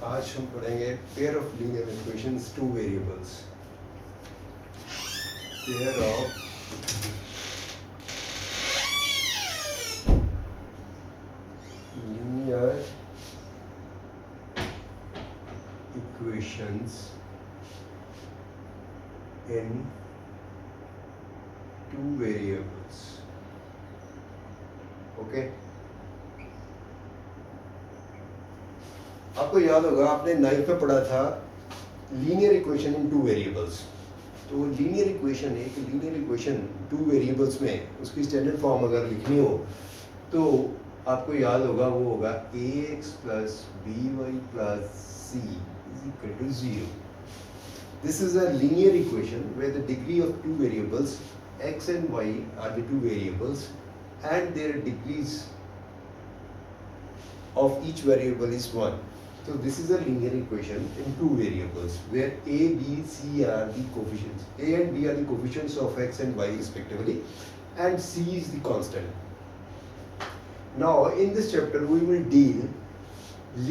आज हम पढ़ेंगे pair of linear equations two variables. Pair of linear equations in two variables. Okay, आपको याद होगा आपने 9th में पढ़ा था linear equation in two variables. तो लीनियर इक्वेशन एक लीनियर इक्वेशन टू वेरिएबल्स में उसकी स्टैंडर्ड फॉर्म अगर लिखनी हो तो आपको याद होगा वो होगा ax plus B Y plus C is equal to 0। This is a linear equation where the degree of two variables x and y are the two variables and their degrees of each variable is 1. So this is a linear equation in two variables where a, b, c are the coefficients. A and b are the coefficients of x and y respectively, and c is the constant. Now in this chapter we will deal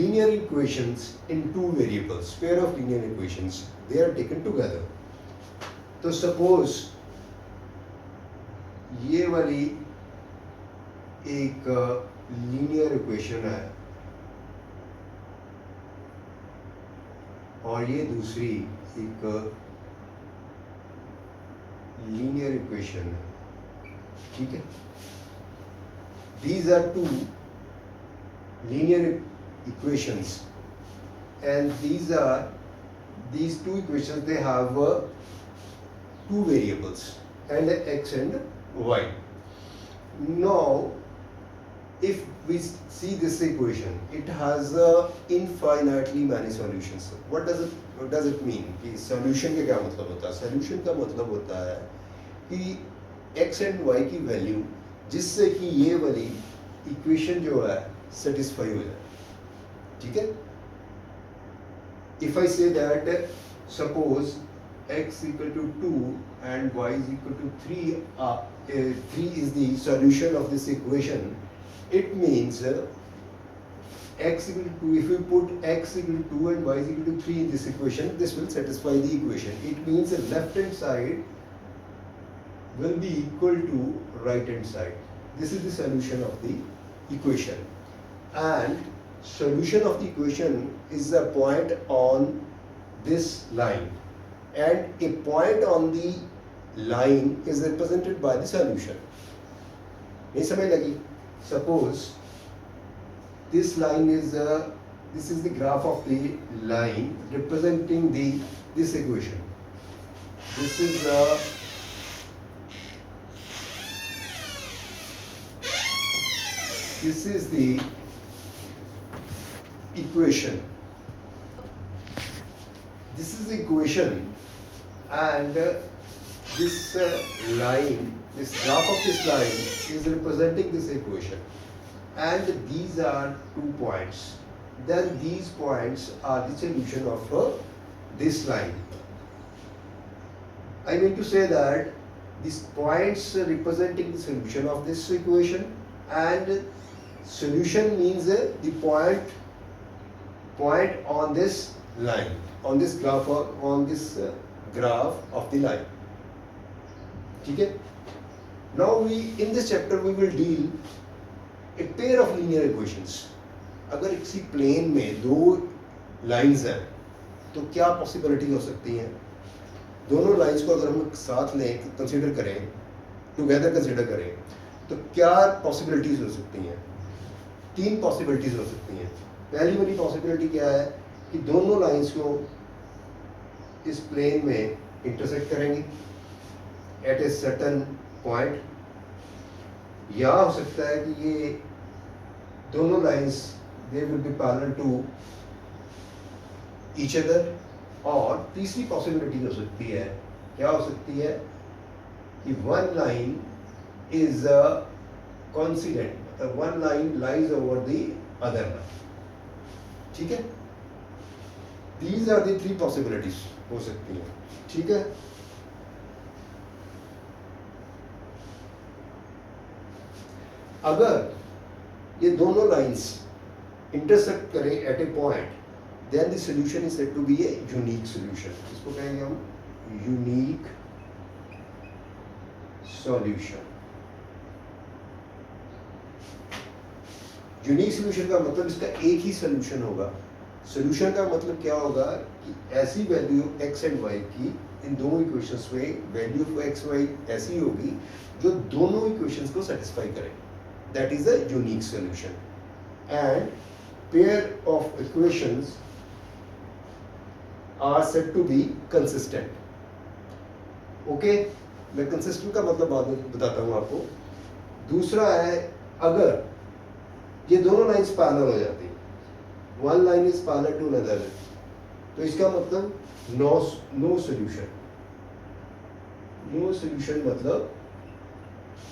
linear equations in two variables, pair of linear equations. They are taken together. So suppose ये वाली एक linear equation है और ये दूसरी एक linear equation है, ठीक है। These are two linear equations and these two equations they have two variables and x and y. Now if we see this equation, it has infinitely many solutions. What does it mean? कि solution का क्या मतलब होता है? Solution का मतलब होता है कि x and y की वैल्यू जिससे कि ये वाली इक्वेशन जो है सेटिस्फाई हो जाए, ठीक है। If I say that suppose x equal to 2 and y is equal to 3, 3 is the solution of this equation. It means x equal to 2, if we put x equal to 2 and y is equal to 3 in this equation, this will satisfy the equation. It means the left hand side will be equal to right hand side. This is the solution of the equation. And solution of the equation is a point on this line. And a point on the line is represented by the solution. नहीं समझ लगी? Suppose this line is this is the graph of the line representing this equation. This is the equation. This is the equation, and this line, this graph of this line is representing this equation, and these are 2 points. Then these points are the solution of this line. I mean to say that these points representing the solution of this equation, and solution means the point on this line, on this graph, on this graph of the line, ठीक है। Now in this chapter we will deal a pair of linear equations. अगर किसी plane में दो lines हैं तो क्या possibility हो सकती हैं? दोनों लाइंस को अगर हम साथ लें, कंसीडर करें, टुगेदर कंसीडर करें, तो क्या पॉसिबिलिटीज हो सकती हैं? 3 पॉसिबिलिटीज हो सकती हैं। पहली वाली पॉसिबिलिटी क्या है कि दोनों लाइंस को इस प्लेन में इंटरसेक्ट करेंगी एट ए सर्टेन पॉइंट, या हो सकता है कि ये दोनों lines they will be parallel to each other. और तीसरी पॉसिबिलिटी हो सकती है, क्या हो सकती है कि one line is coincident, one line lies over the other line, ठीक है। These are the 3 possibilities हो सकती हैं, ठीक है। अगर ये दोनों लाइंस इंटरसेक्ट करें at a point then the solution is said to be a unique solution. इसको कहेंगे हम unique solution. यूनिक सोल्यूशन का मतलब इसका एक ही सोल्यूशन होगा. सोल्यूशन का मतलब क्या होगा कि ऐसी वैल्यू x एंड y की इन दोनों इक्वेशंस में वैल्यू ऑफ x y ऐसी होगी जो दोनों इक्वेशंस को सेटिस्फाई करे. That is a unique solution. And pair of equations are said to be consistent. Okay, मैं कंसिस्टेंट का मतलब बाद में बताता हूं आपको. दूसरा है अगर ये दोनों लाइंस पैरेलल हो जाती, one line is parallel to another, तो इसका मतलब नो सॉल्यूशन. नो सॉल्यूशन मतलब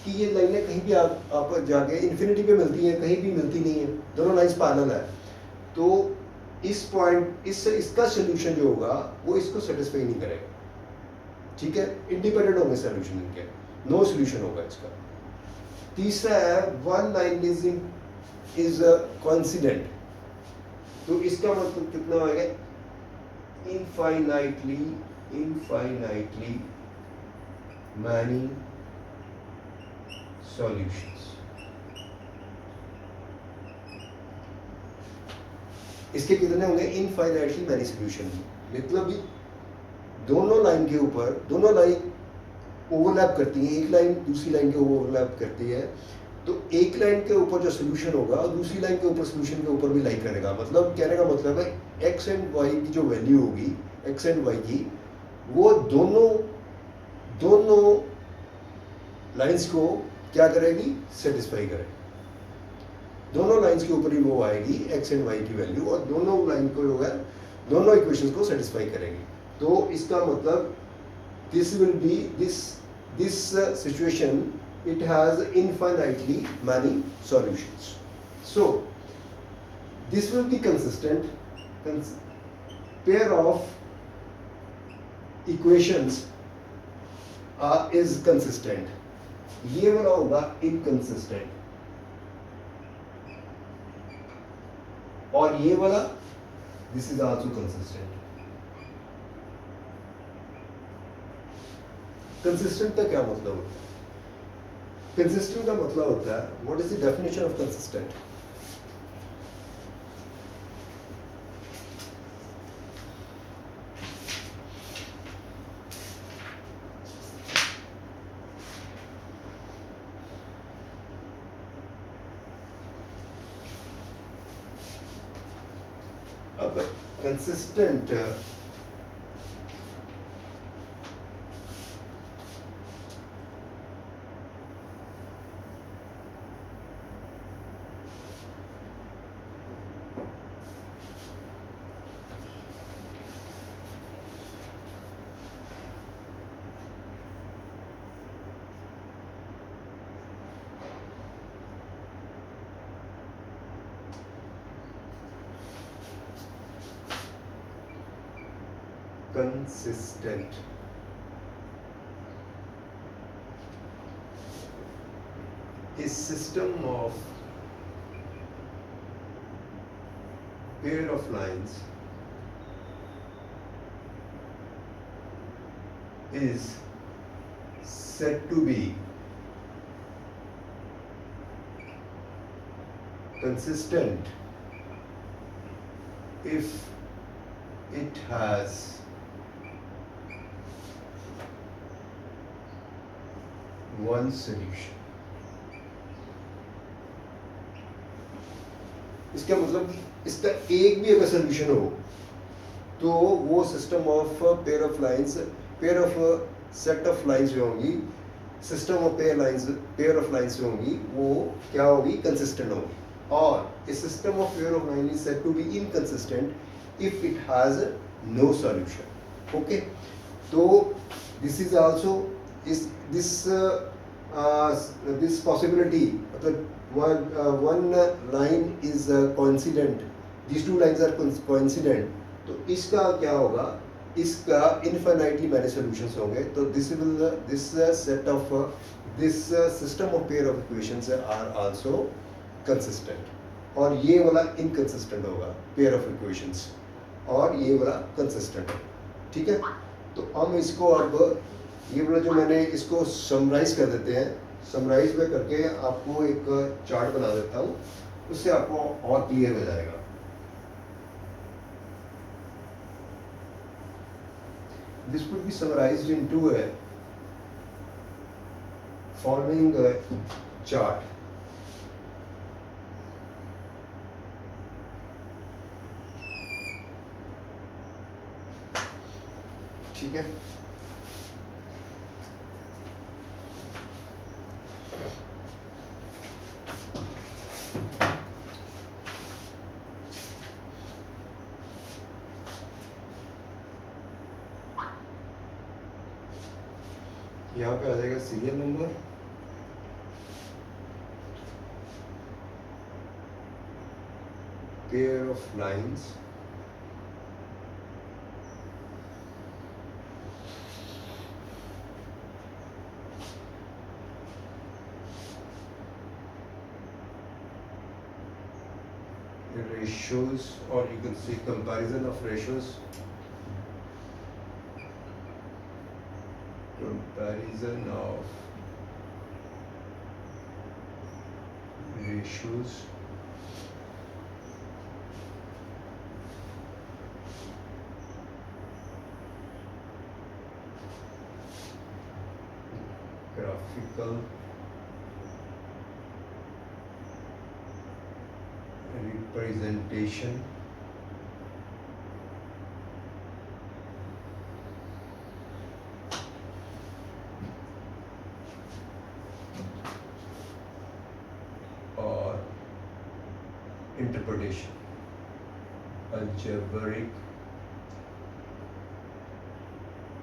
कि ये लाइनें कहीं भी आप जाके इन्फिनिटी पे मिलती हैं, कहीं भी मिलती नहीं है, दोनों लाइंस पैरेलल है. तो इस पॉइंट इसका सॉल्यूशन जो होगा वो इसको सेटिस्फाई नहीं करेगा. ठीक है, इंडिपेंडेंट होंगे सॉल्यूशन इनके, नो सॉल्यूशन होगा इसका. तीसरा है वन लाइन इज कोइंसिडेंट. तो इसका मतलब कितना होगा, इनफाइनाइटली मैनी सॉल्यूशंस. इसके कितने होंगे, इनफाइनाइटली मैनी सॉल्यूशन. मतलब दोनों लाइन के ऊपर, दोनों लाइन ओवरलैप करती हैं, एक लाइन दूसरी लाइन के ओवरलैप करती है, तो एक लाइन के ऊपर जो सोल्यूशन होगा दूसरी लाइन के ऊपर सोल्यूशन के ऊपर भी लाई करेगा. मतलब कहने का मतलब है x एंड y की जो वैल्यू होगी, x एंड y की, वो दोनों लाइंस को क्या करेगी, सेटिस्फाई करेगी. दोनों लाइंस के ऊपर ही वो आएगी x एंड y की वैल्यू, और दोनों लाइन को होगा, दोनों इक्वेशंस को सेटिस्फाई करेगी. तो इसका मतलब this will be this situation, it has infinitely many solutions. So this will be consistent. Pair of equations is consistent. ये वाला होगा inconsistent, और ये वाला this is also consistent. Consistent का क्या मतलब होता है? कंसिस्टेंट का मतलब होता है, what is the definition of consistent? अब consistent consistent is system of pair of lines is said to be consistent if it has one solution. इसका मतलब इसका एक भी अगर सोल्यूशन हो तो वो system of pair of lines, pair of set of lines जो होंगी, system of pair of lines जो होंगी, वो क्या होगी, कंसिस्टेंट होगी. और इस system of pair of line is said to be inconsistent if it has no solution. Okay, तो this is also this possibility, one line is coincident, these two lines are coincident, तो इसका क्या होगा, इसका infinitely many solutions होंगे. तो this set of this system of pair of equations are also consistent, और ये वाला inconsistent होगा pair of equations. और ये वाला कंसिस्टेंट है, ठीक है। तो हम इसको अब ये वाला जो मैंने इसको समराइज कर देते हैं, समराइज में करके आपको एक चार्ट बना देता हूँ, उससे आपको और क्लियर हो जाएगा। This could be summarized into a following chart. ठीक है, यहाँ पे आ जाएगा serial number, pair of lines, ratios, or you can say comparison of ratios, comparison of ratios, graphical representation, or interpretation, algebraic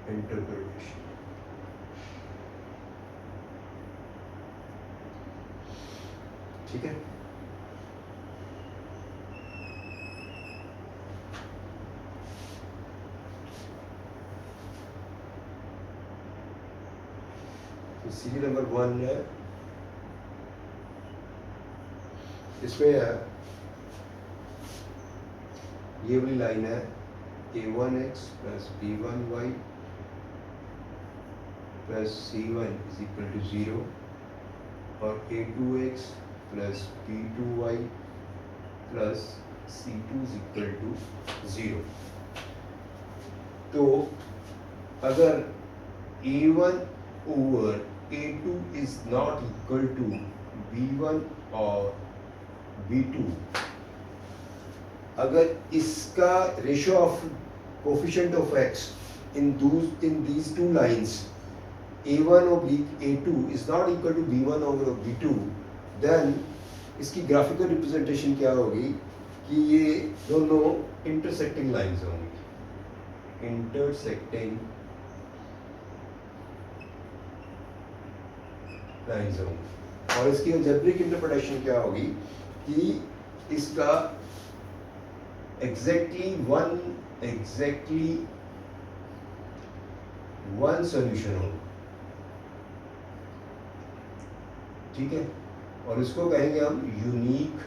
interpretation। ठीक है, तो सीरियल नंबर 1 है, इसमें है ये वाली लाइन है a1x plus b1y plus c1 is equal to 0 और a2x plus b2y plus c2 is equal to 0। तो अगर a1 over a2 is not equal to b1 और b2, अगर इसका ratio of coefficient of x in these two lines a1 oblique a2 is not equal to b1 over b2, then इसकी graphical representation क्या होगी कि ये दोनों intersecting lines होंगी, इंटरसेक्टिंग लाइंस होंगी। और इसकी अलजेब्रिक इंटरप्रिटेशन क्या होगी कि इसका एग्जैक्टली वन सॉल्यूशन होगा, ठीक है, और इसको कहेंगे हम यूनिक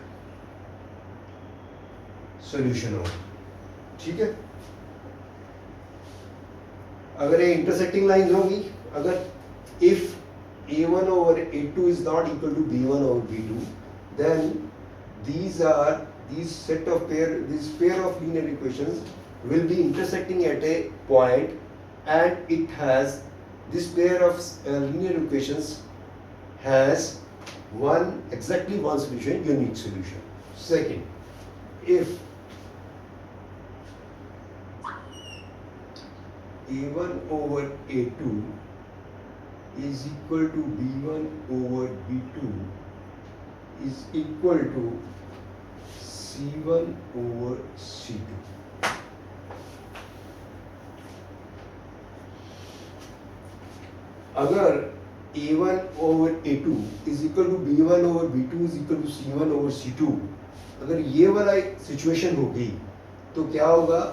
सॉल्यूशन होगा, ठीक है। अगर ये इंटरसेक्टिंग लाइंस होंगी, अगर if a1 over a2 is not equal to b1 over b2, then these pair of linear equations will be intersecting at a point, and it has this pair of linear equations has exactly one solution, unique solution. Second, if a1 over a2 is equal to b1 over b2 is equal to c1 over c2. अगर a1 over a2 is equal to b1 over b2 is equal to c1 over c2, अगर ये वाला situation होगी तो क्या होगा,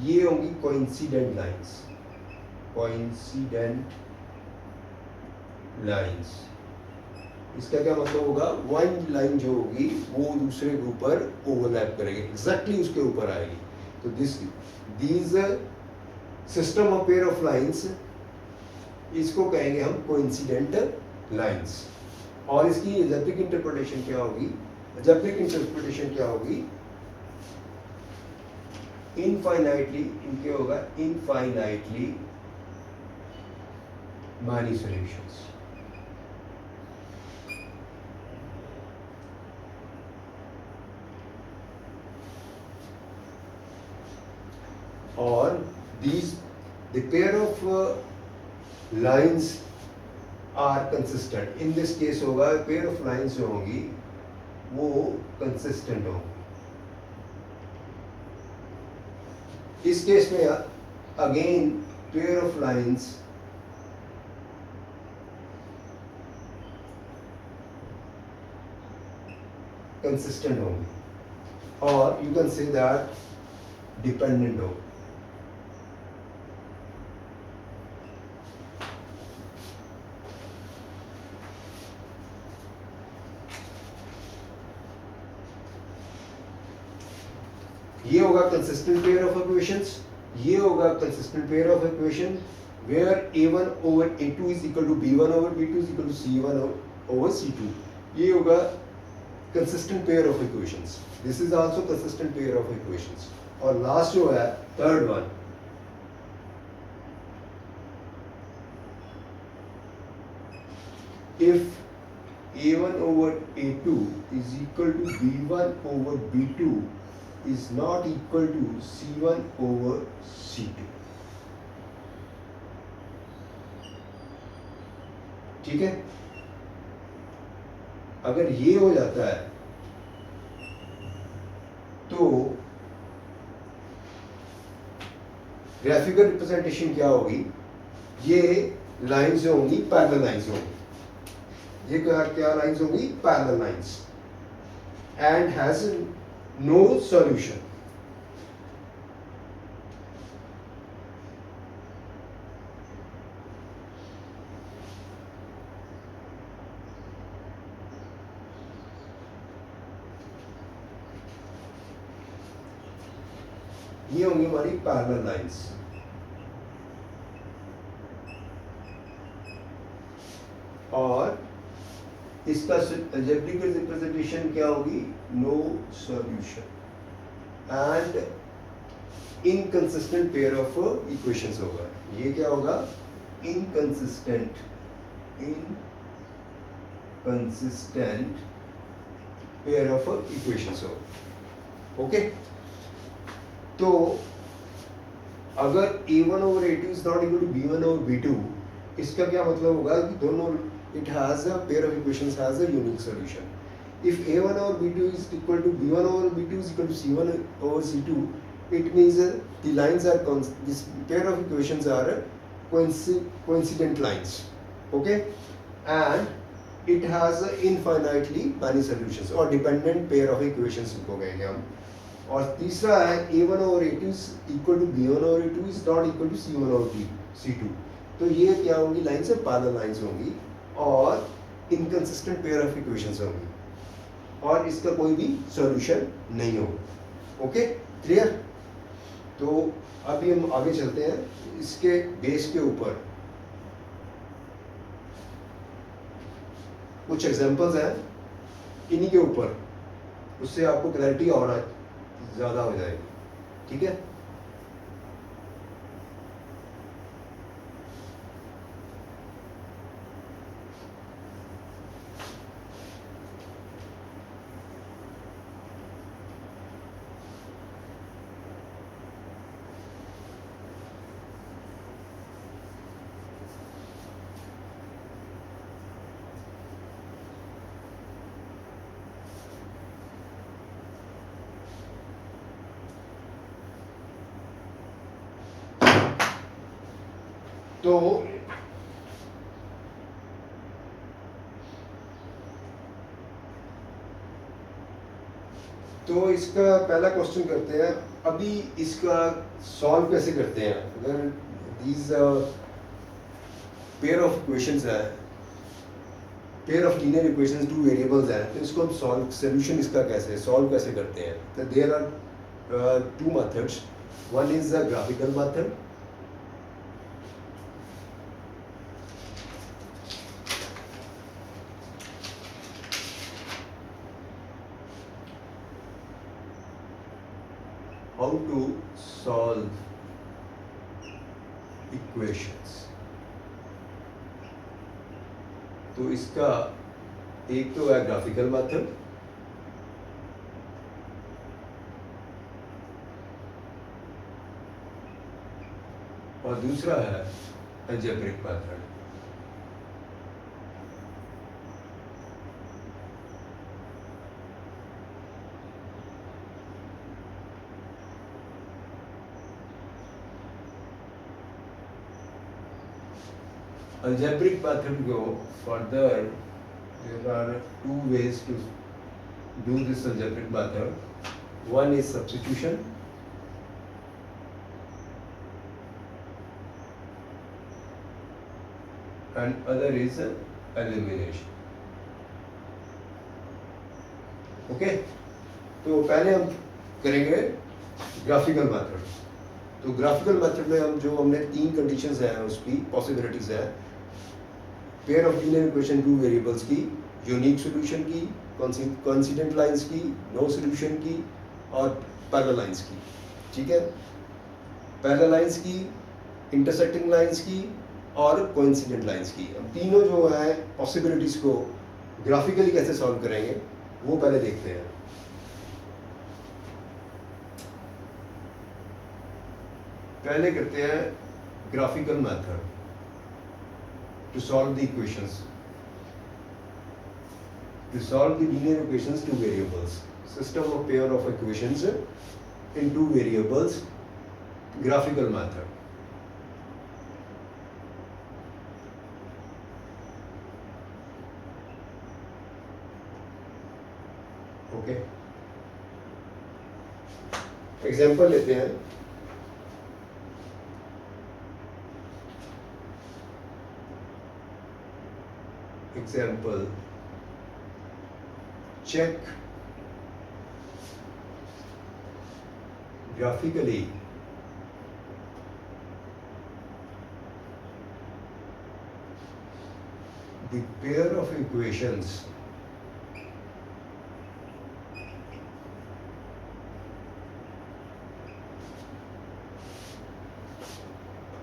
ये होंगी कोइंसिडेंट लाइंस, कोइंसिडेंट लाइंस। इसका क्या मतलब होगा, वन लाइन जो होगी वो दूसरे के ऊपर ओवरलैप करेगी, एग्जैक्टली उसके ऊपर आएगी। तो these system of pair of lines, इसको कहेंगे हम कोइंसिडेंट लाइंस। और इसकी अलजेब्रिक इंटरप्रिटेशन क्या होगी? अलजेब्रिक इंटरप्रिटेशन क्या होगी? इनफाइनाइटली, इनके होगा इनफाइनाइटली मैनी सॉल्यूशंस। और the pair of lines are consistent. In this case होगा pair of lines जो होंगी वो consistent होंगी। इस केस में again pair of lines consistent होंगी, और you can say that dependent होंगी। ये होगा कंसिस्टेंट पेयर ऑफ इक्वेशंस, ये होगा consistent pair of equation where a1 over a2 is equal to b1 over b2 is equal to c1 over c2। ये होगा consistent pair of equations. This is also consistent pair of equations. और last जो है third one, if a1 over a2 is equal to b1 over b2 is not equal to c1 over c2। ठीक है, अगर ये हो जाता है तो ग्राफिकल रिप्रेजेंटेशन क्या होगी? ये लाइंस जो होंगी पैरेलल लाइंस होंगी। ये क्या लाइंस होंगी? Parallel lines, and has no solution। ये होंगी हमारी पैरेलल लाइंस। और इसका अलजेब्रिकल रिप्रेजेंटेशन क्या होगी? No solution and inconsistent pair of equations होगा। ये क्या होगा? इनकंसिस्टेंट पेयर ऑफ इक्वेशंस होगा। ओके, तो अगर a1 over a2 is not equal to b1 over b2, इसका क्या मतलब होगा कि दोनों it has a pair of equations has a unique solution। If a1 over b2 is equal to b1 over b2 is equal to c1 over c2, it means the lines are this pair of equations are coincident lines। Okay, and it has infinitely many solutions, और dependent pair of equations को कहेंगे हम। और तीसरा है a1 over a2 is equal to b1 over a2 is not equal to c1 over c2। तो ये क्या होंगी? लाइन्स है, पैरेलल लाइन्स होंगी और इनकंसिस्टेंट पेयर ऑफ इक्वेशंस होंगी, और इसका कोई भी सॉल्यूशन नहीं होगा। Okay, clear? तो अभी हम आगे चलते हैं। इसके बेस के ऊपर कुछ एग्जांपल्स हैं, इन्हीं के ऊपर, उससे आपको क्लैरिटी और ज़्यादा हो जाएगी। ठीक है, तो इसका पहला क्वेश्चन करते हैं। अभी इसका सॉल्व कैसे करते हैं? अगर दीज पेयर ऑफ इक्वेशंस है, pair of linear equations, two variables हैं, तो इसको हम सोल्यूशन इसका कैसे सॉल्व कैसे करते हैं? तो there are two methods. One is the graphical method. How to solve equations. तो इसका एक तो है ग्राफिकल मेथड, और दूसरा है algebraic method. Algebraic method go further. There are two ways to do this algebraic method. One is substitution, and other is elimination. Okay? तो पहले हम करेंगे ग्राफिकल मेथड. तो ग्राफिकल मेथड में हम जो हमने तीन कंडीशंस हैं उसकी पॉसिबिलिटीज है, pair of linear equation two variables की, यूनिक सॉल्यूशन की, कोइंसिडेंट लाइंस की, नो सॉल्यूशन की, और पैरेलल लाइंस की. ठीक है, पैरेलल लाइंस की, इंटरसेक्टिंग लाइंस की, और कोइंसिडेंट लाइंस की. हम तीनों जो है पॉसिबिलिटीज को ग्राफिकली कैसे सॉल्व करेंगे वो पहले देखते हैं. पहले करते हैं graphical method to solve the equations, to solve the linear equations to variables, system of pair of equations in two variables, graphical method. Okay, example लेते हैं. Example, check graphically the pair of equations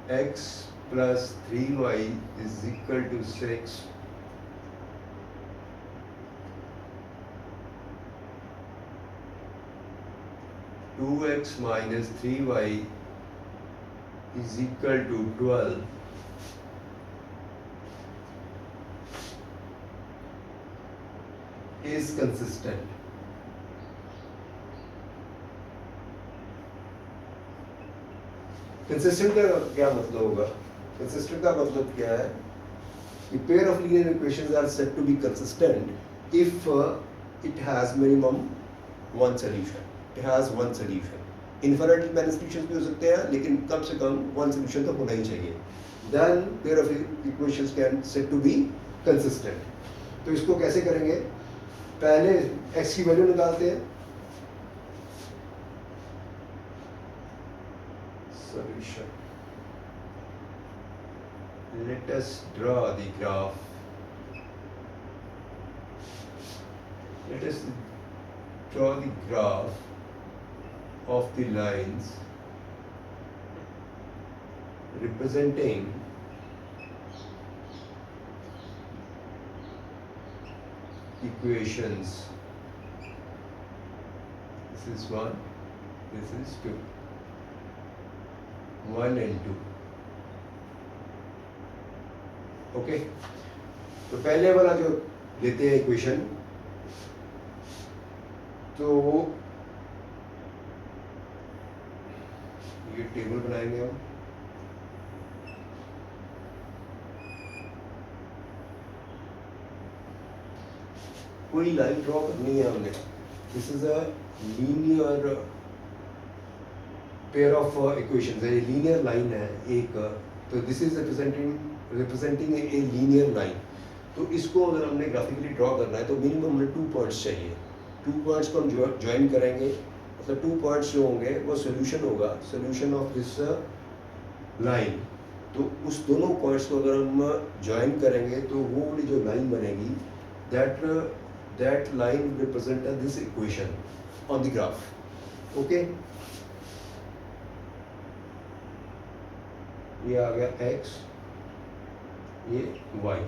x plus 3y is equal to 6 2x minus 3y is equal to 12 is consistent. Consistent का क्या मतलब होगा? Consistent का मतलब क्या है? The pair of linear equations are said to be consistent if it has minimum one solution. It has one solution. Infinitely many solutions भी हो सकते हैं, लेकिन कम से कम one solution तो होना ही चाहिए. Then pair of equations can said to be consistent. तो इसको कैसे करेंगे? पहले x की वैल्यू निकालते हैं. Solution. Let us draw the graph. Let us draw the graph of the lines representing equations. This is 1, this is 2. 1 and 2. Okay, तो पहले वाला जो लेते हैं इक्वेशन, तो ये टेबल बनाएंगे हम. कोई लाइन ड्रॉ करनी है हमने. This is a linear pair of equations. ये लीनियर लाइन है एक, तो this is representing a linear line. तो इसको अगर हमने ग्राफिकली ड्रॉ करना है तो मिनिमम हमें 2 पॉइंट्स चाहिए. 2 पॉइंट्स को हम ज्वाइन करेंगे मतलब 2 पॉइंट्स जो होंगे वो सोल्यूशन होगा, सोल्यूशन ऑफ दिस लाइन। तो उस दोनों पॉइंट्स को अगर हम ज्वाइन करेंगे तो वो वाली जो लाइन बनेगी, that line represent this equation on the graph. Okay, ये आ गया x, ये y।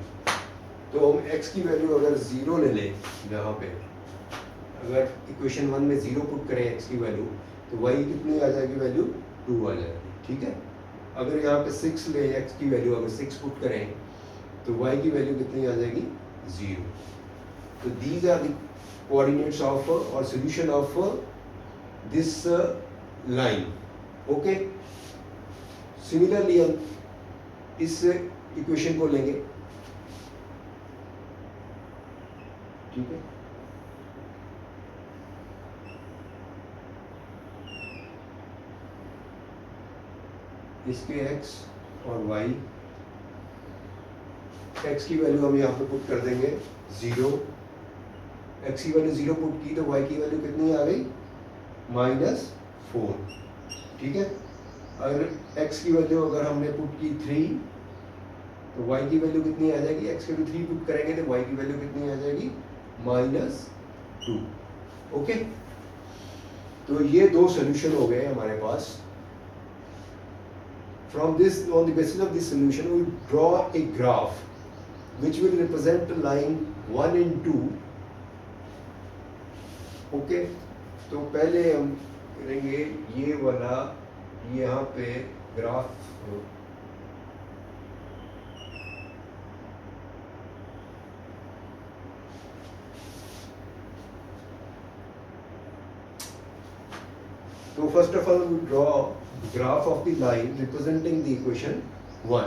तो हम x की वैल्यू अगर 0 ले लें, यहाँ पे अगर इक्वेशन 1 में 0 पुट करें x की वैल्यू, तो y कितनी आ जाएगी वैल्यू 2 आ जाएगी। ठीक है, अगर यहाँ पे 6 ले x की वैल्यू अगर 6 पुट करें तो y की वैल्यू कितनी आ जाएगी 0। तो these are the coordinates of our solution of this line. Okay, similarly हम इस इक्वेशन को लेंगे। ठीक है, इसके x और y, x की वैल्यू हम यहाँ पे पुट कर देंगे 0, x की वैल्यू 0 पुट की तो y की वैल्यू कितनी आ गई -4। ठीक है, अगर x की वैल्यू अगर हमने पुट की 3 तो y की वैल्यू कितनी आ जाएगी, x की वैल्यू 3 पुट करेंगे तो y की वैल्यू कितनी आ जाएगी -2। ओके, तो ये दो सॉल्यूशन हो गए हमारे पास। From this, on the basis of this solution, we will draw a graph which will represent line 1 and 2. Okay, तो पहले हम करेंगे ये वाला, यहाँ पे ग्राफ तो first of all we draw graph of the line representing the equation 1।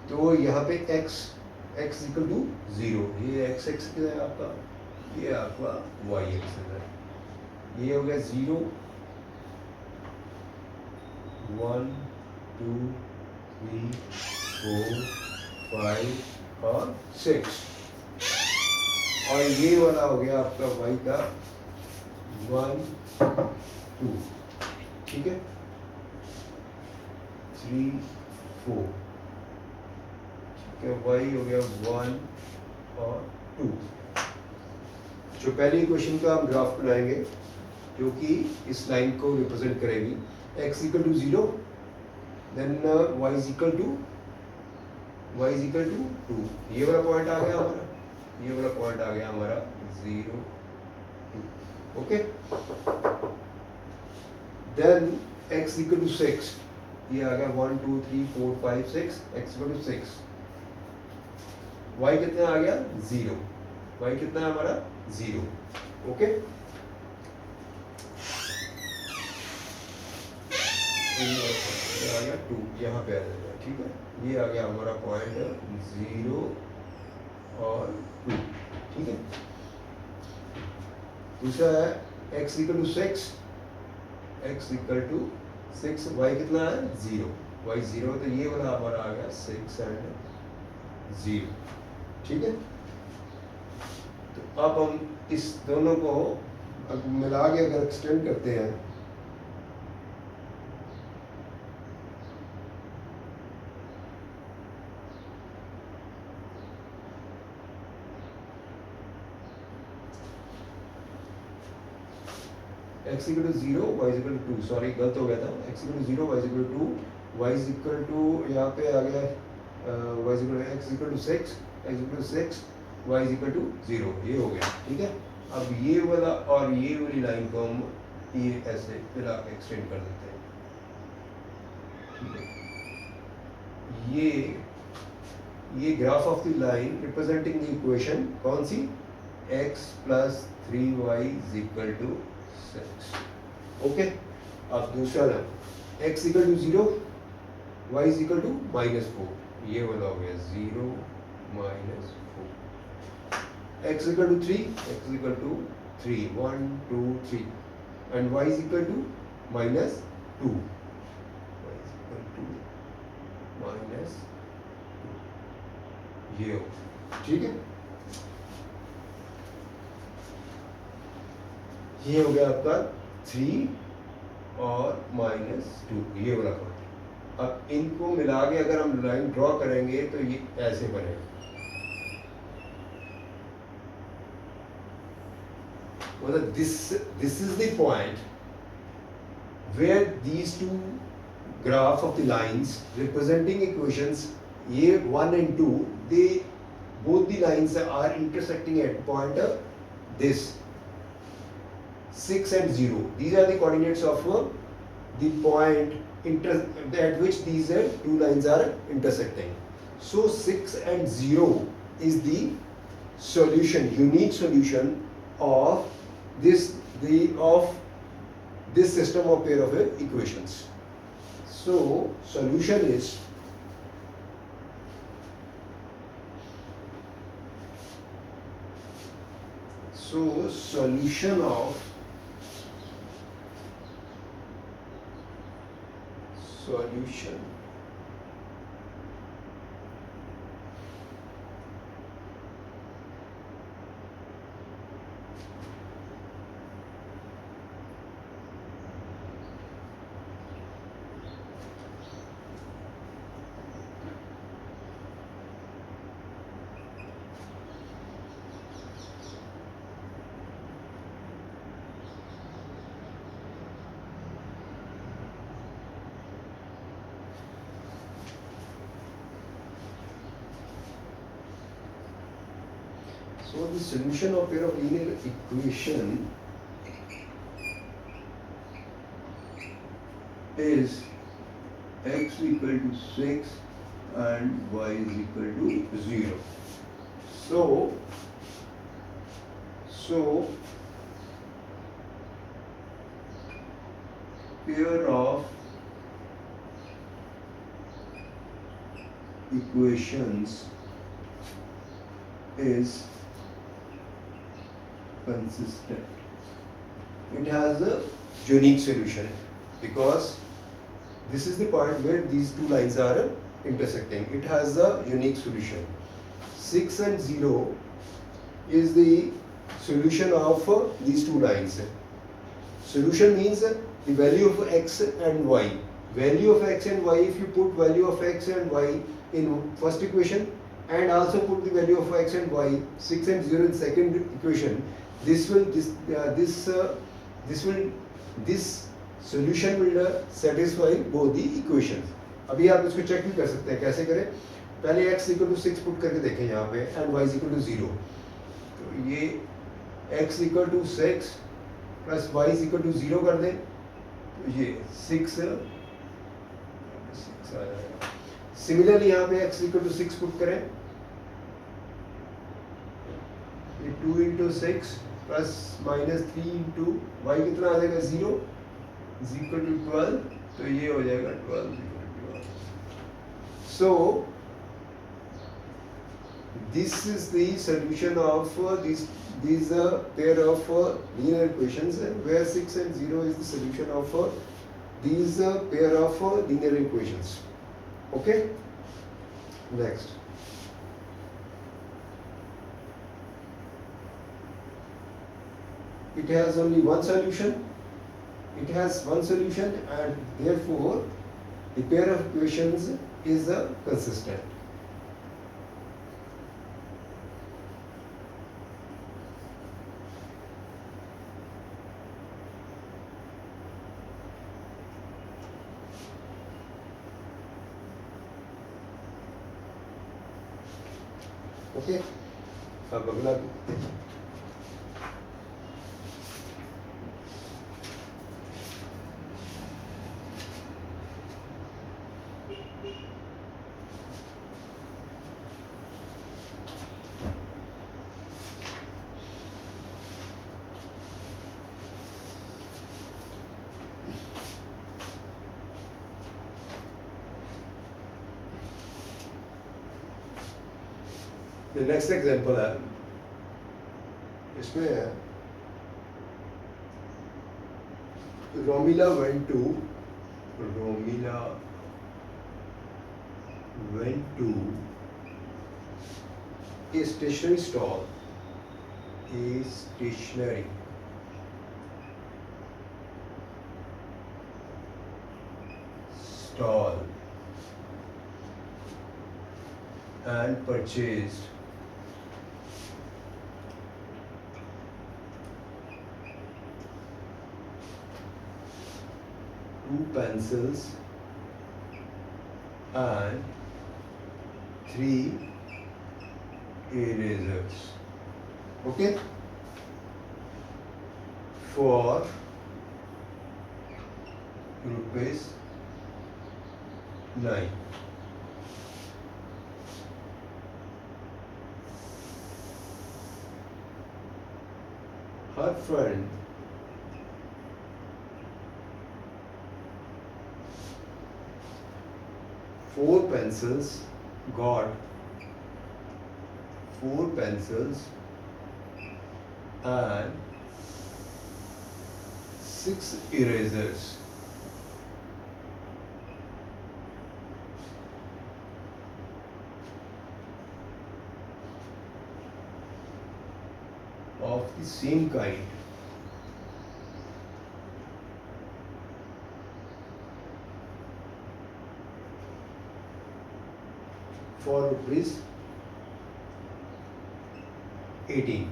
तो यहाँ पे x equal to 0, ये x है आपका, ये आपका y एक्स है, ये हो गया 0, 1 2 3 4 5 और 6, और ये वाला हो गया आपका y का 1 2। ठीक है, 3 4, ठीक है, y हो गया 1 और 2। जो पहली इक्वेशन का हम ग्राफ बनाएंगे जो कि इस लाइन को रिप्रेजेंट करेगी, x equal to 0, then y equal to 2। ये वाला पॉइंट आ गया हमारा, ये वाला पॉइंट आ गया हमारा 0 2। Okay, then x equal to 6, ये आ गया 1 2 3 4 5 6, x इक्वल टू 6। y कितना आ गया 0, y कितना है हमारा 0। ओके, ये आ गया 2, यहाँ पे आ जाएगा। ठीक है, ये आ गया हमारा पॉइंट 0 और 2। ठीक है, दूसरा है x equal to 6, x equal to 6, y कितना है 0, y 0, तो ये वाला हमारा आ गया 6 and 0। ठीक है, तो अब हम इस दोनों को अब मिला के अगर एक्सटेंड करते हैं x equal to 0, y equal to 2, sorry गलत हो गया था, x equal to 0, y equal to 2, y equal to यहाँ पे आ गया y equal to x equal to 6, x equal to 6, y equal to 0, ये हो गया। ठीक है, अब ये वाला और ये वाली लाइन को हम ये ऐसे फिर आप एक्सटेंड कर देते हैं। ठीक है, ये graph of the line representing the equation कौन सी, x plus 3y equal to 6। Okay, अब दूसरा ना x equal to 0, y equal to -4, ये वाला हो गया 0 -4, x equal to 3, x equal to 3 1 2 3, and y equal to -2, y equal to -2, ये हो। ठीक है, ये हो गया आपका 3 और -2, ये वाला पार्ट। अब इनको मिला के अगर हम लाइन ड्रॉ करेंगे तो ये ऐसे बनेगा। मतलब this is the point where these two graph of the lines representing equations A1 and 2, they both the lines are intersecting at point this 6 and 0. These are the coordinates of the point at which these two lines are intersecting. So 6 and 0 is the solution, unique solution of this system of pair of equations. So solution is solution of the solution of pair of linear equation is x equal to 6 and y is equal to 0. So pair of equations is consistent. It has a unique solution because this is the point where these two lines are intersecting. It has a unique solution. 6 and 0 is the solution of these two lines. Solution means the value of x and y. Value of x and y, if you put value of x and y in first equation and also put the value of x and y, 6 and 0 in second equation, this solution will satisfy both the equations. अभी आप इसको check भी कर सकते हैं, कैसे करें? पहले x equal to 6 पुट करके देखें यहाँ पे and y equal to 0. तो ये x equal to 6 plus y equal to 0 कर दें तो ये 6 आ जाएगा. सिमिलरली यहाँ पे x equal to 6 पुट करें, ये 2 into 6 plus minus 3 into y कितना आ जाएगा 0 is equal to 12, तो ये हो जाएगा 12 equal to 1. So this is the solution of these pair of linear equations, where 6 and 0 is the solution of these pair of linear equations. Okay, next. It has only one solution. It has one solution, and therefore the pair of equations is consistent. Okay, अब अगला the next example है, इसमें है Romila went to a stationery store, tall and purchased two pencils and three erasers. Okay? For rupees 9. Her friend four pencils and six erasers. Of the same kind. For rupees 18.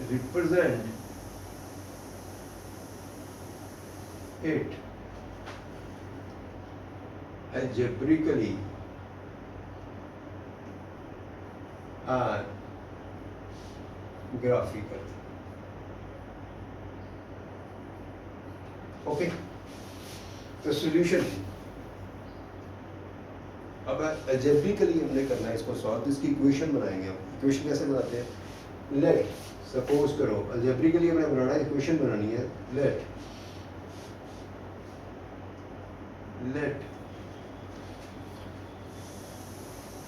Represent it algebraically and graphically. Okay, तो solution अब algebraically हमने करना है इसको solve, इसकी equation बनाएंगे हम. Equation कैसे बनाते हैं? लेट सपोज करो algebraically हमने बनाना है, इक्वेशन बनानी है. लेट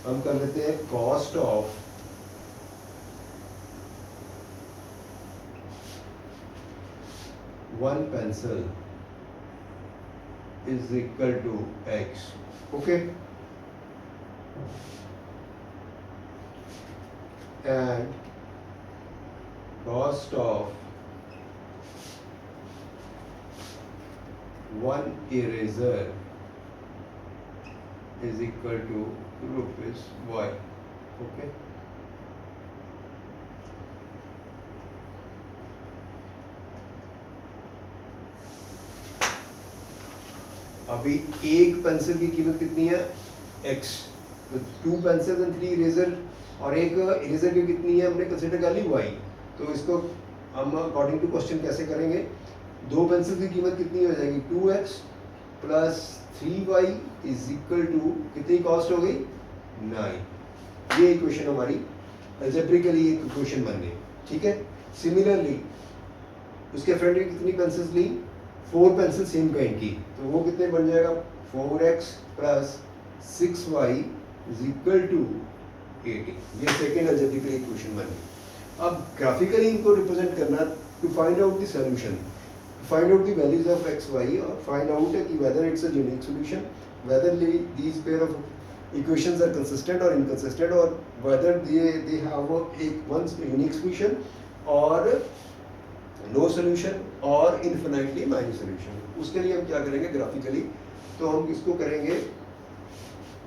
हम कर लेते हैं cost of one pencil is equal to x. Okay, and cost of one eraser is equal to rupees y. Okay, अभी एक पेंसिल की कीमत कितनी है? x. तो two pencil and three eraser, और एक इरेजर की कितनी है हमने कंसिडर कर ली y. तो इसको हम अकॉर्डिंग टू क्वेश्चन कैसे करेंगे? दो पेंसिल की कीमत कितनी हो जाएगी? 2x plus 3y is equal to कितनी कॉस्ट हो गई? 9. ये इक्वेशन हमारी अलजेब्रिकली एक इक्वेशन बन गई. ठीक है. सिमिलरली उसके फ्रेंड ने कितनी पेंसिल्स ली? 4 पेंसिल सेम काइंड की, तो वो कितने बन जाएगा? 4x plus 6y is equal to 18. ये सेकेंड अलजेब्रिकल इक्वेशन बन गई. अब ग्राफिकली इनको रिप्रेजेंट करना to find out the solution, find out the values of x y और फाइंड आउट कि whether it's a unique solution, whether these pair of equations are consistent और inconsistent, और whether they have एक one unique solution और no solution और infinitely minus solution. उसके लिए हम क्या करेंगे ग्राफिकली? तो हम इसको करेंगे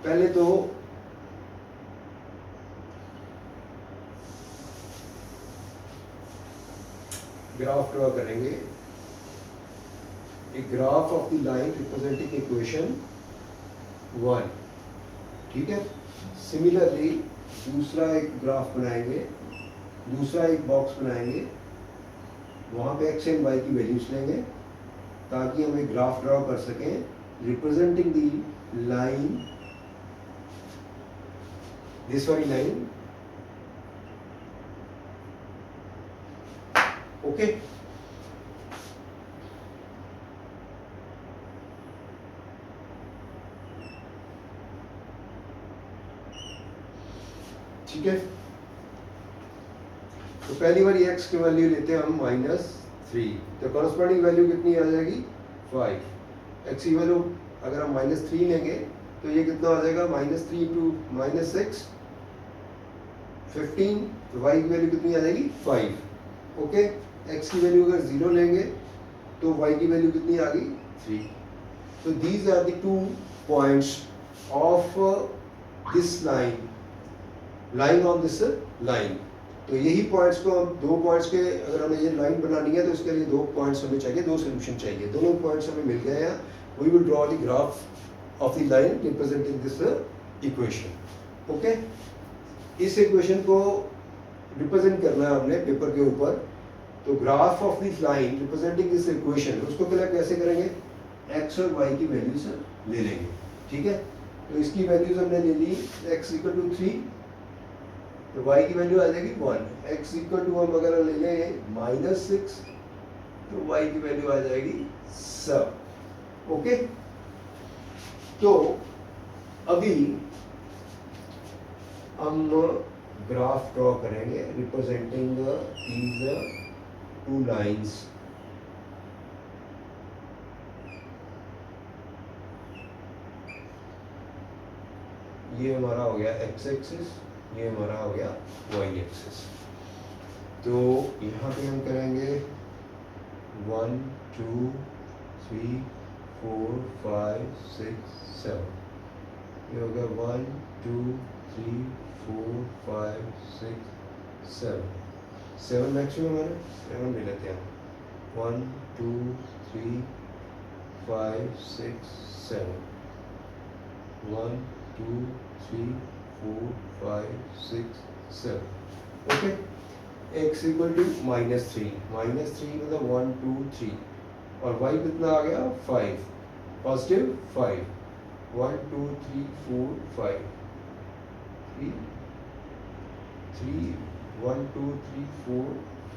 पहले तो ग्राफ ड्रॉ करेंगे, एक graph of the line representing equation 1. ठीक है. सिमिलरली दूसरा एक ग्राफ बनाएंगे, दूसरा एक बॉक्स बनाएंगे, वहाँ पे x एंड y की वैल्यूज लेंगे ताकि हम एक ग्राफ ड्रॉ कर सकें रिप्रेजेंटिंग द लाइन, दिस वाली लाइन. ओके. ठीक है. तो पहली बार x की वैल्यू लेते हैं हम -3, तो कॉरस्पॉन्डिंग वैल्यू कितनी आ जाएगी? 5. x की वैल्यू अगर हम -3 लेंगे तो ये कितना आ जाएगा? -3 इंटू -6 15. तो y की वैल्यू कितनी आ जाएगी? 5. ओके. x की वैल्यू अगर 0 लेंगे तो y की वैल्यू कितनी आ गई 3. तो these are the 2 points of this line line on this line. तो यही पॉइंट्स को हम 2 पॉइंट्स के अगर हमें ये लाइन बनानी है तो इसके लिए 2 पॉइंट्स हमें चाहिए, 2 सोल्यूशन चाहिए. दोनों पॉइंट्स हमें मिल गए हैं. We will draw the graph of the line representing this equation. Okay, इस इक्वेशन को रिप्रेजेंट करना है हमने पेपर के ऊपर. तो graph of this line representing this equation, उसको पहले कैसे करेंगे, x और y की वैल्यूज ले लेंगे. ठीक है, तो इसकी वैल्यूज हमने ले ली x इक्वल टू 3, तो y की वैल्यू आ जाएगी 1. x इक्वल टू हम अगर ले लें -6, तो y की वैल्यू आ जाएगी 7. ओके, तो अभी हम ग्राफ ड्रॉ करेंगे रिप्रेजेंटिंग दीज 2 लाइंस. ये हमारा हो गया x एक्सिस, ये हमारा हो गया y एक्सिस. तो यहाँ पे हम करेंगे 1 2 3 4 5 6 7. ये हो गया 1 2 3 4 5 6 7 मैक्सिमम है ना, 7 ले लेते हैं. 1 2 3 5 6 7 1 2 3 4 5 6 7. ओके, x इक्वल टू -3 मतलब 1 2 3 और y कितना आ गया 5, पॉजिटिव 5. 1 2 3 4 5 3 1 2 3 4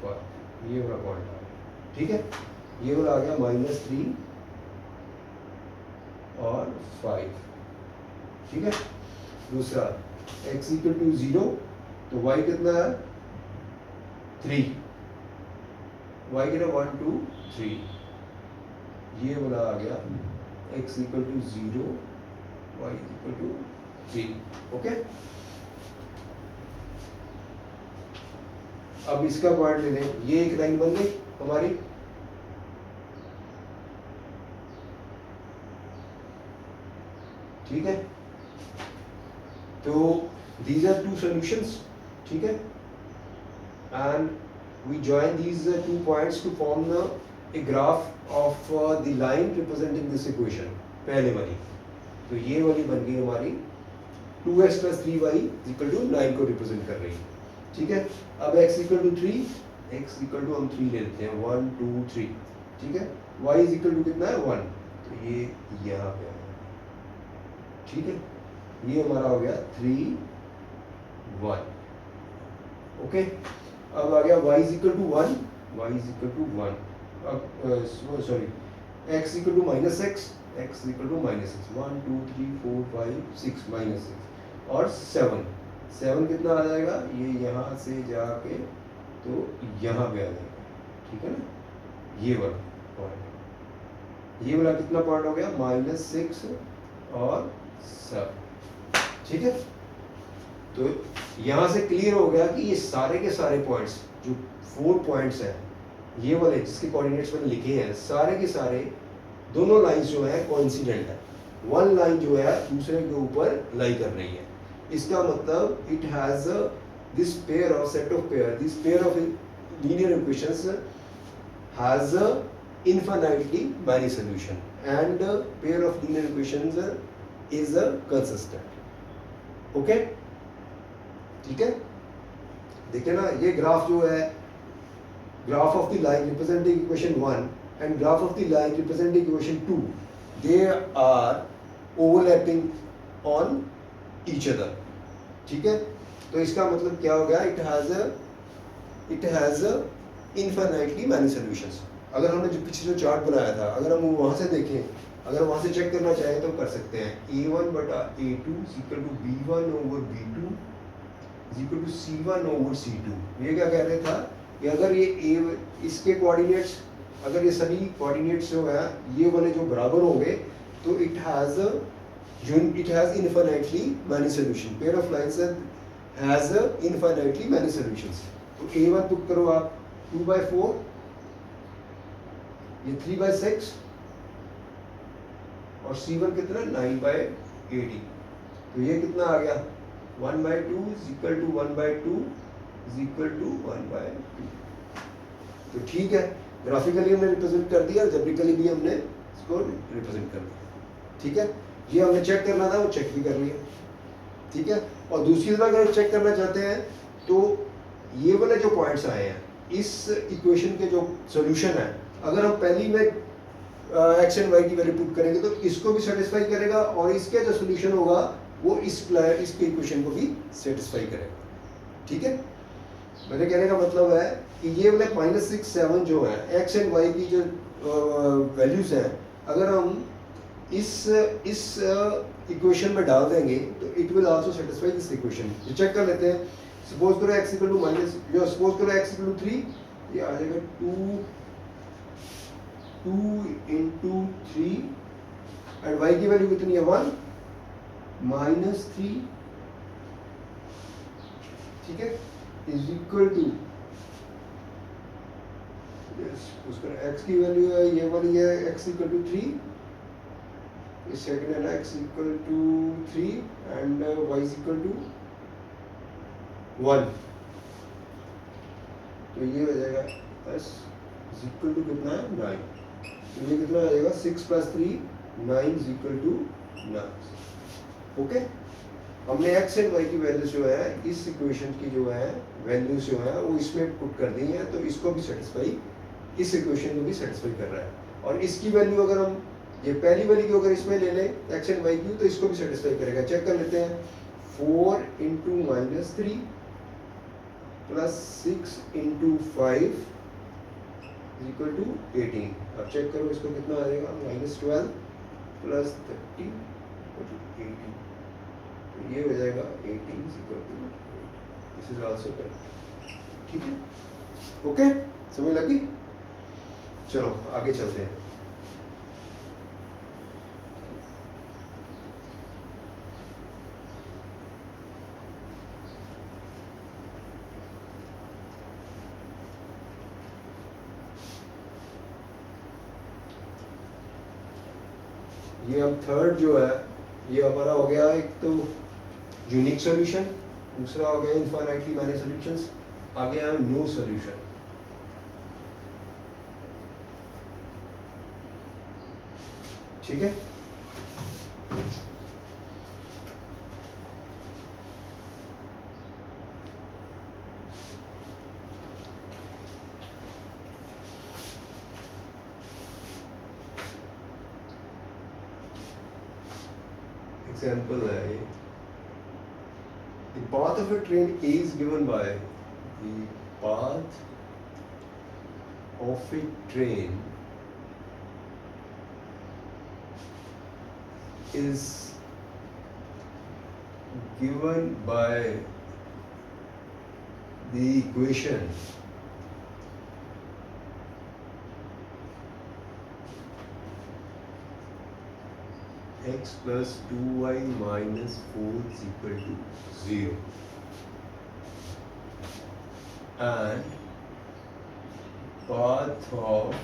5. ये वाला पॉइंट आ गया. ठीक है, ये वाला आ गया -3 और 5. ठीक है, दूसरा x इक्वल टू 0, तो y कितना है 3, y कितना 1 2 3. ये वाला आ गया x equal to 0, y equal to 3. Okay, अब इसका पॉइंट ले लें. ये एक लाइन बन गई हमारी. ठीक है, तो these are 2 solutions. ठीक है, and we join these 2 points to form a graph of the line representing this equation. पहले वाली, तो ये वाली बन गई हमारी 2x plus 3y equal to 9 को रिप्रेजेंट कर रही है. ठीक है, अब x equal to 3, x equal to हम 3 ले लेते हैं, 1 2 3. ठीक है, y is equal to कितना है 1, तो ये यहाँ पे है. ठीक है, ये हमारा हो गया 3 1. ओके, अब आ गया y is equal to 1, y is equal to 1. अब sorry, x equal to -x, x equal to -6. 1 2 3 4 5 6 -6 और 7. 7 कितना आ जाएगा, ये यहाँ से जाके तो यहाँ पे आ जाएगा. ठीक है ना, ये वाला पॉइंट, ये वाला कितना पॉइंट हो गया -6 और 7. ठीक है, तो यहाँ से क्लियर हो गया कि ये सारे के सारे पॉइंट्स जो 4 पॉइंट्स हैं, ये वाले जिसके कोऑर्डिनेट्स मैंने लिखे हैं, सारे के सारे दोनों लाइंस जो है कोइंसिडेंट है. वन लाइन जो है दूसरे के ऊपर लाई कर रही है. इसका मतलब it has this pair of set of pair, this pair of linear equations has infinitely many solution and pair of linear equations is consistent. Okay, ठीक है. देखिए ना, ये ग्राफ जो है, graph of the line representing equation 1 and graph of the line representing equation 2, they are overlapping on each other. ठीक है, तो इसका मतलब क्या हो गया, it has infinitely many solutions. अगर हमने जो पिछले जो चार्ट बनाया था, अगर हम वहाँ से देखें, अगर वहाँ से चेक करना चाहें तो कर सकते हैं. a1 बटा a2 equal to b1 over b2 equal to c1 over c2. ये क्या कह रहे था कि अगर ये इसके कोऑर्डिनेट्स, अगर ये सभी कोऑर्डिनेट्स जो है ये वाले जो बराबर होंगे, तो it has infinitely many solution. Pair of lines has infinitely many solutions. तो a1 पुट करो आप 2/4 ये 3/6 और C1 कितना 9/80, तो ये कितना आ गया 1/2 is equal to 1/2 is equal to 1/2। तो ठीक है, ग्राफिकली हमने रिप्रेजेंट कर दिया, जेब्रिकली भी हमने इसको रिप्रेजेंट कर दिया। ठीक है, ये हमने चेक करना था, वो चेक भी कर लिया। ठीक है, और दूसरी तरह अगर चेक करना चाहते हैं तो ये वाले जो पॉइंट्स आए हैं इस इक्वेशन के जो सॉल्यूशन है, अगर हम पहली में एक्स एंड वाई की वैल्यू पुट करेंगे तो इसको भी सेटिस्फाई करेगा और इसके जो सॉल्यूशन होगा वो इसके इक्वेशन को भी सेटिस्फाई करेगा। ठीक है, मेरे कहने का मतलब है कि ये वाले -6 7 जो है एक्स एंड वाई की जो वैल्यूज हैं, अगर हम इस इक्वेशन में डाल देंगे तो it will also satisfy this equation. Check कर लेते हैं। सपोज करो x इक्वल टू माइनस, जो सपोज करो x इक्वल टू 3, ये आ जाएगा 2 into 3 एंड y की वैल्यू कितनी है 1 -3, ठीक है, इज इक्वल टू उसका x की वैल्यू है ये वाली है x इक्वल टू 3, इस सेकंड है ना x equal to 3 and y is equal to 1, तो ये हो जाएगा s इज इक्वल टू कितना है 9, तो ये कितना आ जाएगा 6 + 3 9 इज इक्वल टू 9। ओके, हमने x एंड y की वैल्यू जो है इस इक्वेशन की जो है वैल्यू जो है वो इसमें पुट कर दी है, तो इसको भी सेटिस्फाई, इस इक्वेशन को भी सेटिस्फाई कर रहा है। और इसकी वैल्यू अगर हम ये पहली वाली की अगर इसमें ले लें x एंड y की, तो इसको भी सेटिस्फाई करेगा। चेक कर लेते हैं। 4 into -3 plus 6 into 5 is equal to 18। अब चेक करो इसको कितना आ जाएगा -12 प्लस 30 18, तो ये हो जाएगा 18 is equal to, this is also correct. ठीक है, ओके, समझ लगी? चलो आगे चलते हैं। ये अब थर्ड जो है ये हमारा हो गया, एक तो यूनिक सॉल्यूशन, दूसरा हो गया इनफाइनाइटली मैनी सॉल्यूशंस, आगे है नो सॉल्यूशन। ठीक है, एग्जाम्पल है ये, the path of a train is given by the path of a train is given by the equation x plus 2y minus 4 is equal to 0, and path of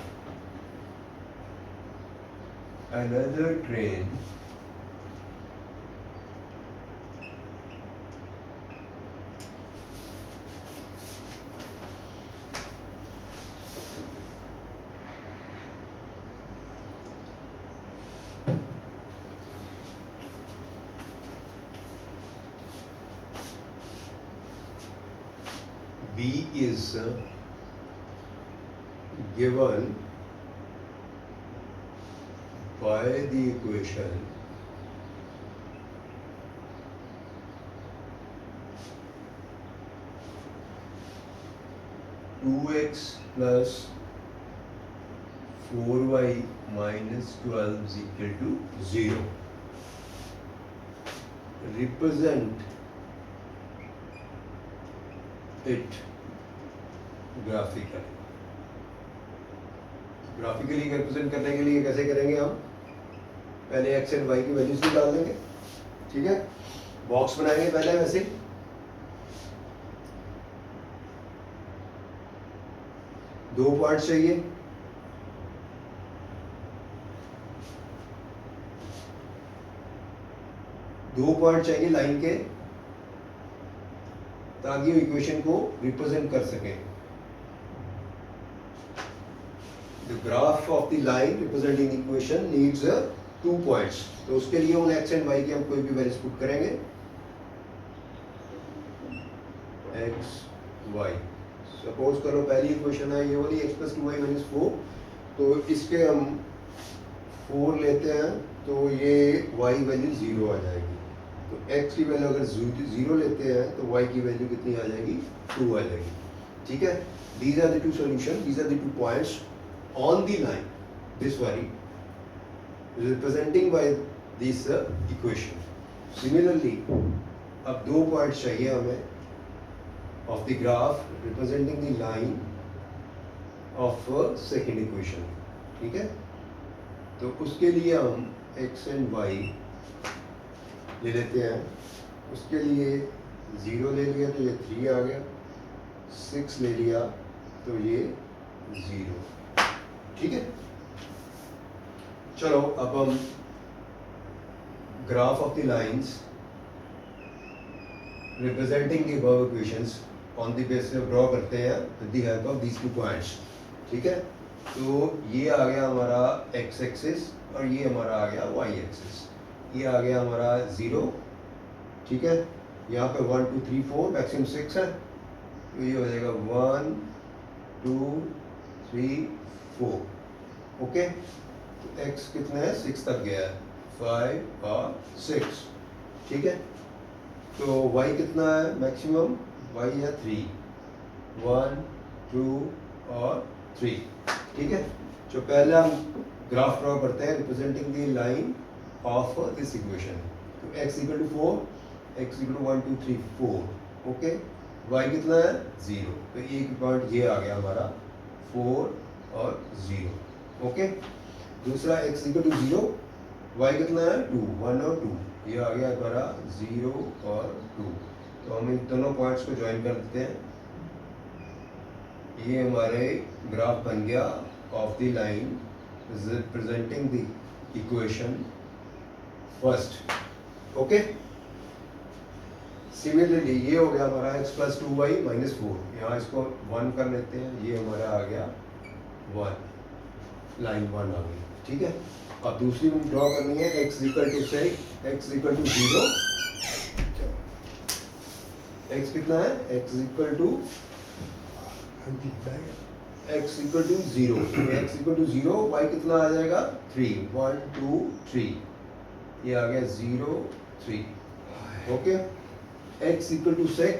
another train B is given by the equation (2x plus 4y minus 12 is equal to 0). Represent it graphically। Graphically represent करने के लिए कैसे करेंगे हम? पहले x and y की values भी डाल देंगे। ठीक है, बॉक्स बनाएंगे पहले वैसे, दो पार्ट चाहिए, 2 पॉइंट चाहिए लाइन के ताकि वो इक्वेशन को रिप्रेजेंट कर सकें। The graph of the line representing equation needs 2 points. तो उसके लिए उन एक्स एंड वाई की हम कोई भी वैल्यूज पुट करेंगे, एक्स वाई। सपोज करो पहली इक्वेशन है ये वाली x + 2y - 4, तो इसके हम 4 लेते हैं तो ये y वैल्यू 0 आ जाएगी। तो x की वैल्यू अगर 0 लेते हैं तो y की वैल्यू कितनी आ जाएगी, 2 आ जाएगी। ठीक है, these are the two solution, these are the two points on the line this वाली representing by this equation. Similarly अब 2 पॉइंट्स चाहिए हमें of the graph representing the line of second equation। ठीक है, तो उसके लिए हम x and y ले लेते हैं। उसके लिए 0 ले लिया तो ये 3 आ गया, 6 ले लिया तो ये 0। ठीक है, चलो अब हम graph of the lines representing the above equations on the basis of draw करते हैं with the help of these 2 points. ठीक है, तो ये आ गया हमारा x एक्सिस और ये हमारा आ गया y एक्सिस। ये आ गया हमारा 0। ठीक है, यहाँ पे 1 2 3 4 मैक्सिमम 6 है, तो ये हो जाएगा 1 2 3 4। ओके, तो x कितना है, 6 तक गया है, 5 और 6। ठीक है, तो y कितना है मैक्सिमम, y है 3, 1 2 और 3। ठीक है, जो पहले हम ग्राफ ड्रॉ करते हैं representing the line of this equation. तो x = 4, x = 1 2 3 4। ओके, y कितना है 0, तो एक पॉइंट ये आ गया हमारा 4 और 0। ओके, दूसरा x = 0, y कितना है 2, 1 और 2, ये आ गया हमारा 0 और 2। तो हम इन दोनों पॉइंट्स को ज्वाइन कर देते हैं। ये हमारे ग्राफ बन गया of the line representing the equation first. Okay, similarly ये हो गया हमारा x + 2y - 4। यहाँ इसको 1 कर लेते हैं, ये हमारा आ गया 1, लाइन 1 आ गई। ठीक है, अब दूसरी हम ड्रॉ करनी है x = 6, x = 0। x कितना है, x = 0, x = 0, y कितना आ जाएगा 3, 1 2 3, ये आ गया 0 3। ओके, x = 6,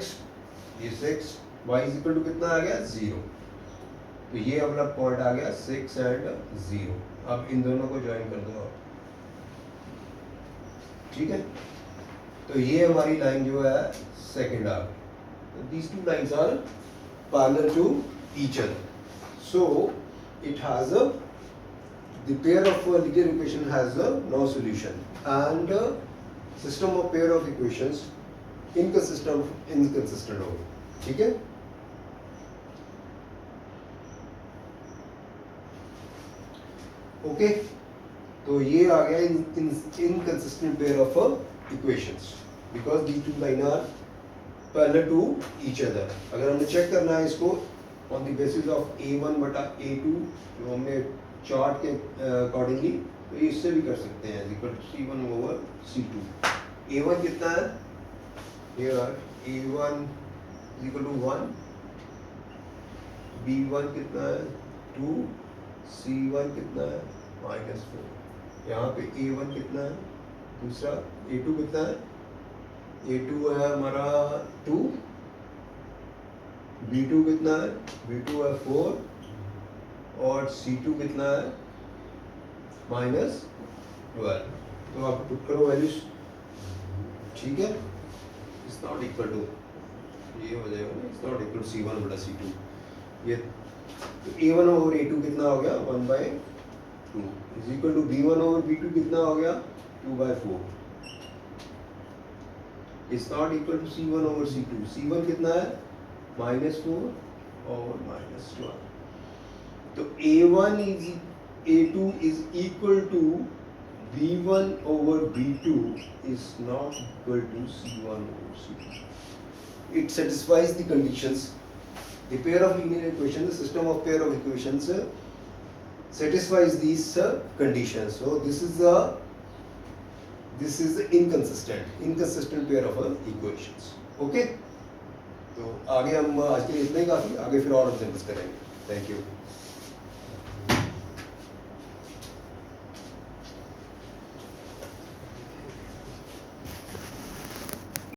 ये 6, y = कितना आ गया 0, तो ये अपना पॉइंट आ गया 6 और 0। अब इन दोनों को ज्वाइन कर दो आप। ठीक है, तो ये हमारी लाइन जो है सेकंड आ गई। These 2 lines are parallel to each other, so it has the pair of linear equation has no solution and system of pair of equations inconsistent होगी। ठीक है, ओके, तो ये आ गया inconsistent pair of equations because these 2 lines are parallel to each other। अगर हमने check करना है इसको on the basis of A1 बटा A2 जो हमने चार्ट के अकॉर्डिंगली, तो ये इससे भी कर सकते हैं C1 over C2। A1 कितना है, here A1 = 1, B1 कितना है 2, C1 कितना है -4। यहाँ पे A1 कितना है, दूसरा A2 कितना है, A2 है हमारा 2, B2 कितना है, B2 है 4 और C2 कितना है -12। तो आप पुट करो वैल्यूज। ठीक है, इट्स नॉट इक्वल टू, ये हो जाएगा ना, it's not equal to C1 बटा C2। ये तो A1 over A2 कितना हो गया 1/2 is equal to B1 over B2 कितना हो गया 2/4। It's not equal to C1 over C2। C1 कितना है -4 और -12। तो A1 is A2 is equal to B1 over B2 is not equal to C1 over C2. It satisfies the conditions. The pair of linear equations, the system of pair of equations satisfies these conditions. So this is the inconsistent pair of equations. Okay. तो आगे हम आज के लिए इतना ही काफ़ी, आगे फिर और डिस्कस करेंगे. Thank you.